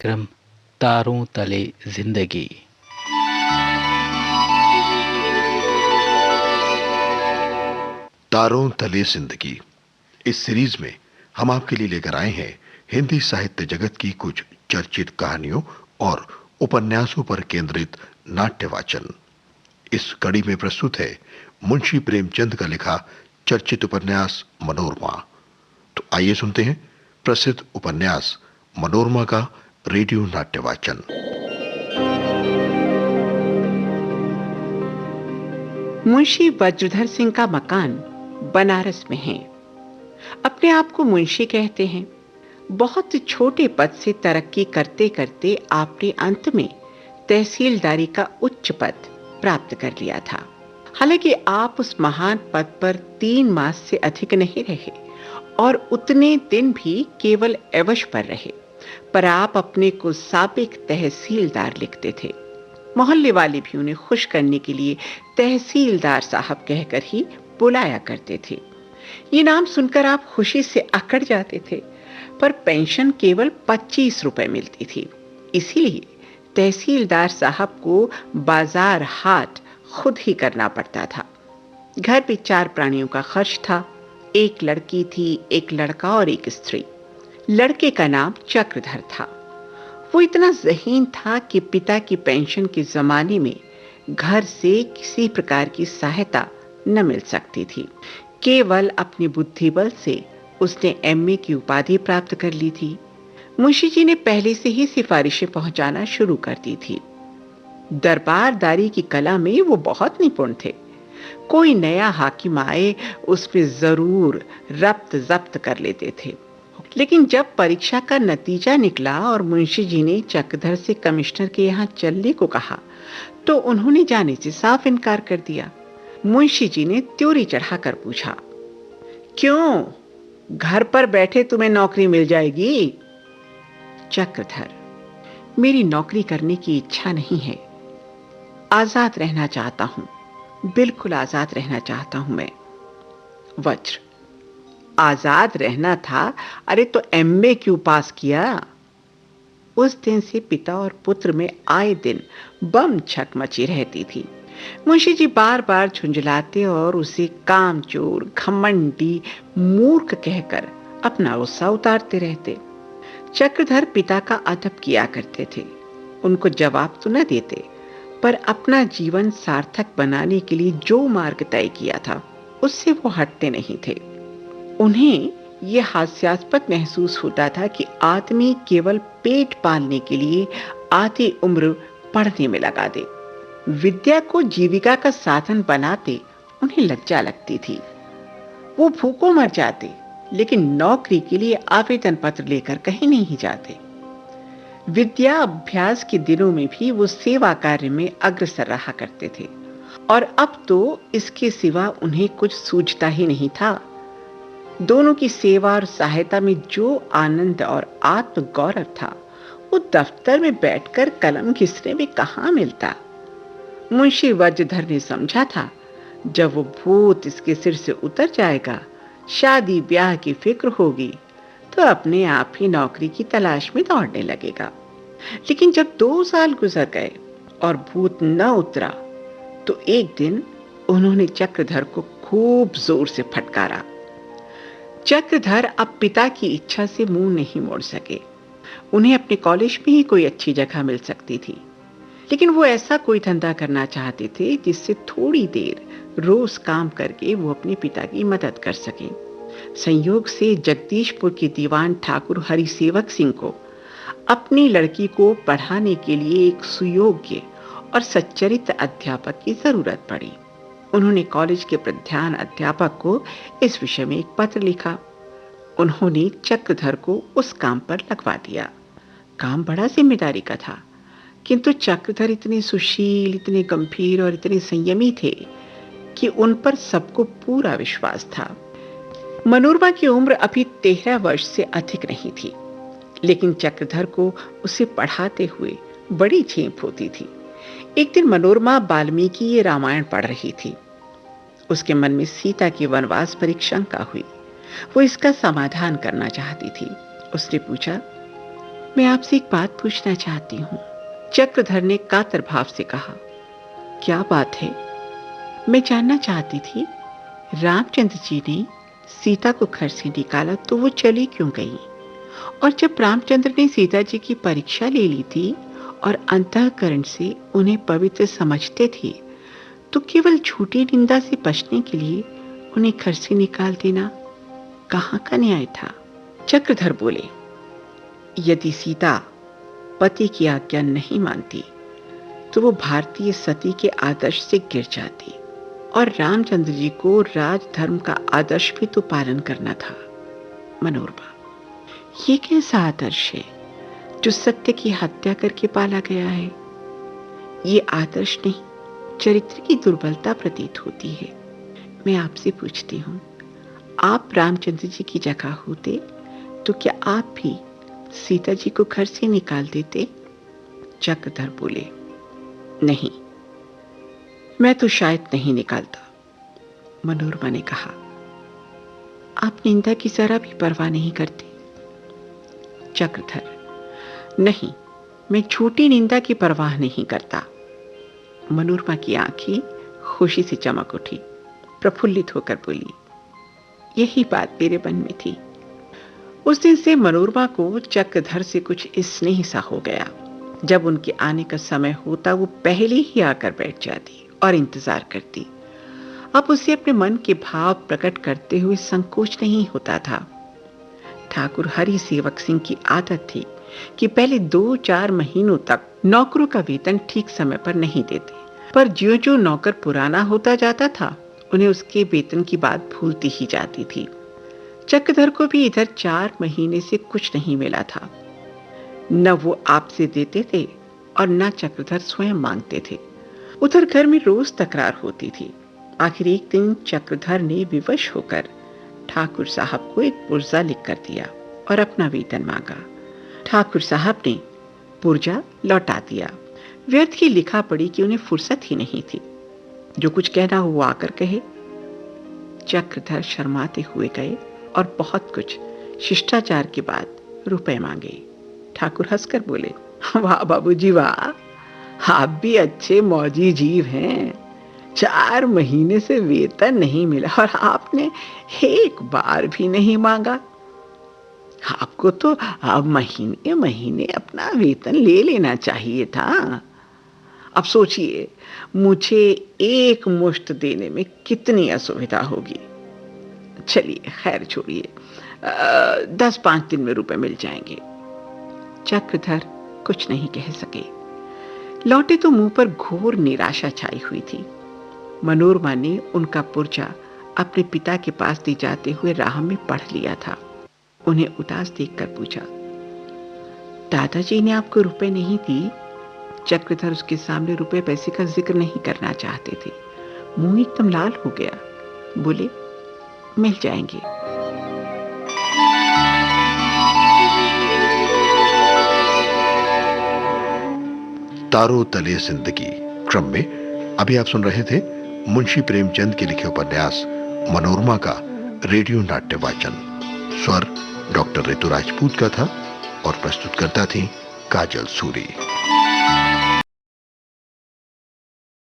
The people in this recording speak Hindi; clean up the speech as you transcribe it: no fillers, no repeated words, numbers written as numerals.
क्रम तारों तले जिंदगी। तारों तले जिंदगी। इस सीरीज में हम आपके लिए लेकर आए हैं हिंदी साहित्य जगत की कुछ चर्चित कहानियों और उपन्यासों पर केंद्रित नाट्य वाचन। इस कड़ी में प्रस्तुत है मुंशी प्रेमचंद का लिखा चर्चित उपन्यास मनोरमा। तो आइए सुनते हैं प्रसिद्ध उपन्यास मनोरमा का रेडियो नाट्य वाचन। मुंशी वज्रधर सिंह का मकान बनारस में है। अपने आप को मुंशी कहते हैं। बहुत छोटे पद से तरक्की करते करते आपने अंत में तहसीलदारी का उच्च पद प्राप्त कर लिया था। हालांकि आप उस महान पद पर 3 मास से अधिक नहीं रहे और उतने दिन भी केवल एवज पर रहे, पर आप अपने को साबिक तहसीलदार लिखते थे। मोहल्ले वाले भी उन्हें खुश करने के लिए तहसीलदार साहब कहकर ही बुलाया करते थे। ये नाम सुनकर आप खुशी से अकड़ जाते थे, पर पेंशन केवल 25 रुपए मिलती थी। इसीलिए तहसीलदार साहब को बाजार हाट खुद ही करना पड़ता था। घर पे 4 प्राणियों का खर्च था। एक लड़की थी, एक लड़का और एक स्त्री। लड़के का नाम चक्रधर था। वो इतना ज़हीन था कि पिता की पेंशन के जमाने में घर से किसी प्रकार की सहायता न मिल सकती थी। केवल अपनी बुद्धि बल से उसने एमए की उपाधि प्राप्त कर ली थी। मुंशी जी ने पहले से ही सिफारिशें पहुंचाना शुरू कर दी थी। दरबारदारी की कला में वो बहुत निपुण थे। कोई नया हाकिम आए उसमें जरूर रब्त जब्त कर लेते थे। लेकिन जब परीक्षा का नतीजा निकला और मुंशी जी ने चक्रधर से कमिश्नर के यहाँ चलने को कहा, तो उन्होंने जाने से साफ इनकार कर दिया। मुंशी जी ने त्योरी चढ़ाकर पूछा, क्यों, घर पर बैठे तुम्हें नौकरी मिल जाएगी? चक्रधर, मेरी नौकरी करने की इच्छा नहीं है। आजाद रहना चाहता हूं, बिल्कुल आजाद रहना चाहता हूं मैं। वज्र, आजाद रहना था, अरे तो एमए क्यों पास किया? उस दिन से पिता और पुत्र में आए दिन बम छक मची रहती थी। मुंशी जी बार बार झुंझलाते और उसे कामचोर, घमंडी, मूर्ख कहकर अपना गुस्सा उतारते रहते। चक्रधर पिता का अदब किया करते थे। उनको जवाब तो न देते, पर अपना जीवन सार्थक बनाने के लिए जो मार्ग तय किया था उससे वो हटते नहीं थे। उन्हें यह हास्यास्पद महसूस होता था कि आदमी केवल पेट पालने के लिए आधी उम्र पढ़ने में लगा दे। विद्या को जीविका का साधन बनाते उन्हें लज्जा लगती थी। वो भूखों मर जाते, लेकिन नौकरी के लिए आवेदन पत्र लेकर कहीं नहीं जाते। विद्या अभ्यास के दिनों में भी वो सेवा कार्य में अग्रसर रहा करते थे, और अब तो इसके सिवा उन्हें कुछ सूझता ही नहीं था। दोनों की सेवा और सहायता में जो आनंद और आत्म गौरव था, वो दफ्तर में बैठकर कलम घिसने में कहाँ मिलता। मुंशी वज्रधर ने समझा था, जब वो भूत इसके सिर से उतर जाएगा, शादी ब्याह की फिक्र होगी, तो अपने आप ही नौकरी की तलाश में दौड़ने लगेगा। लेकिन जब 2 साल गुजर गए और भूत न उतरा, तो एक दिन उन्होंने चक्रधर को खूब जोर से फटकारा। चक्रधर अब पिता की इच्छा से मुंह नहीं मोड़ सके। उन्हें अपने कॉलेज में ही कोई अच्छी जगह मिल सकती थी, लेकिन वो ऐसा कोई धंधा करना चाहते थे जिससे थोड़ी देर रोज काम करके वो अपने पिता की मदद कर सकें। संयोग से जगदीशपुर के दीवान ठाकुर हरिसेवक सिंह को अपनी लड़की को पढ़ाने के लिए एक सुयोग्य और सच्चरित्र अध्यापक की जरूरत पड़ी। उन्होंने कॉलेज के प्रधान अध्यापक को इस विषय में एक पत्र लिखा। उन्होंने चक्रधर को उस काम पर लगवा दिया। काम बड़ा जिम्मेदारी का था, किंतु चक्रधर इतने सुशील, इतने गंभीर और इतने संयमी थे कि उन पर सबको पूरा विश्वास था। मनोरमा की उम्र अभी 13 वर्ष से अधिक नहीं थी, लेकिन चक्रधर को उसे पढ़ाते हुए बड़ी झेप होती थी। एक दिन मनोरमा वाल्मीकि ये रामायण पढ़ रही थी। उसके मन में सीता की वनवास पर एक शंका हुई। वो इसका समाधान करना चाहती थी। उसने पूछा, मैं आपसे एक बात पूछना चाहती हूँ। चक्रधर ने कातर भाव से कहा। क्या बात है? मैं जानना चाहती थी, रामचंद्र जी ने सीता को घर से निकाला तो वो चली क्यों गई? और जब रामचंद्र ने सीता जी की परीक्षा ले ली थी और अंतःकरण से उन्हें पवित्र समझते थे, तो केवल झूठी निंदा से बचने के लिए उन्हें घर से निकाल देना कहाँ का न्याय था? चक्रधर बोले, यदि सीता पति की आज्ञा नहीं मानती तो वो भारतीय सती के आदर्श से गिर जाती, और रामचंद्र जी को राजधर्म का आदर्श भी तो पालन करना था। मनोरमा, ये कैसा आदर्श है जो सत्य की हत्या करके पाला गया है? ये आदर्श नहीं, चरित्र की दुर्बलता प्रतीत होती है। मैं आपसे पूछती हूँ, आप रामचंद्र जी की जगह होते तो क्या आप भी सीता जी को घर से निकाल देते? चक्रधर बोले, नहीं, मैं तो शायद नहीं निकालता। मनोरमा ने कहा, आप निंदा की जरा भी परवाह नहीं करते? चक्रधर, नहीं, मैं झूठी निंदा की परवाह नहीं करता। मनोरमा की आंखें खुशी से चमक उठी, प्रफुल्लित होकर बोली, यही बात मेरे मन में थी। उस दिन से मनोरमा को चक्रधर से कुछ स्नेह सा हो गया। जब उनके आने का समय होता वो पहले ही आकर बैठ जाती और इंतजार करती। अब उसे अपने मन के भाव प्रकट करते हुए संकोच नहीं होता था। ठाकुर हरि सेवक सिंह की आदत थी कि पहले 2-4 महीनों तक नौकरों का वेतन ठीक समय पर नहीं देते, पर ज्यों-ज्यों नौकर पुराना होता जाता था उन्हें उसके वेतन की बात भूलती ही जाती थी। चक्रधर को भी इधर 4 महीने से कुछ नहीं मिला था। न वो आपसे देते थे और न चक्रधर स्वयं मांगते थे। उधर घर में रोज तकरार होती थी। आखिर एक दिन चक्रधर ने विवश होकर ठाकुर साहब को एक पुर्जा लिख कर दिया और अपना वेतन मांगा। ठाकुर साहब ने पुर्जा लौटा दिया। व्यर्थ की लिखा पड़ी कि उन्हें फुर्सत ही नहीं थी। जो कुछ कहना हो वो आकर कहे। चक्रधर शर्माते हुए गए और बहुत कुछ शिष्टाचार के बाद रुपए मांगे। ठाकुर हंसकर बोले, वाह बाबूजी वाह, आप भी अच्छे मौजी जीव हैं। 4 महीने से वेतन नहीं मिला और आपने एक बार भी नहीं मांगा। आपको तो अब महीने महीने अपना वेतन ले लेना चाहिए था। अब सोचिए, मुझे एक मुश्त देने में कितनी असुविधा होगी। चलिए खैर छोड़िए, 10-5 दिन में रुपए मिल जाएंगे। चक्रधर कुछ नहीं कह सके। लौटे तो मुंह पर घोर निराशा छाई हुई थी। मनोरमा ने उनका पुर्जा अपने पिता के पास ले जाते हुए राह में पढ़ लिया था। उन्हें उदास देखकर पूछा, दादाजी ने आपको रुपए नहीं दिए? चक्रधर उसके सामने रुपए पैसे का जिक्र नहीं करना चाहते थे। मुंह एकदम लाल हो गया। बोले, मिल जाएंगे। तारों तले जिंदगी क्रम में अभी आप सुन रहे थे मुंशी प्रेमचंद के लिखे उपन्यास मनोरमा का रेडियो नाट्य वाचन। स्वर डॉक्टर ऋतु राजपूत का था और प्रस्तुतकर्ता थी काजल सूरी।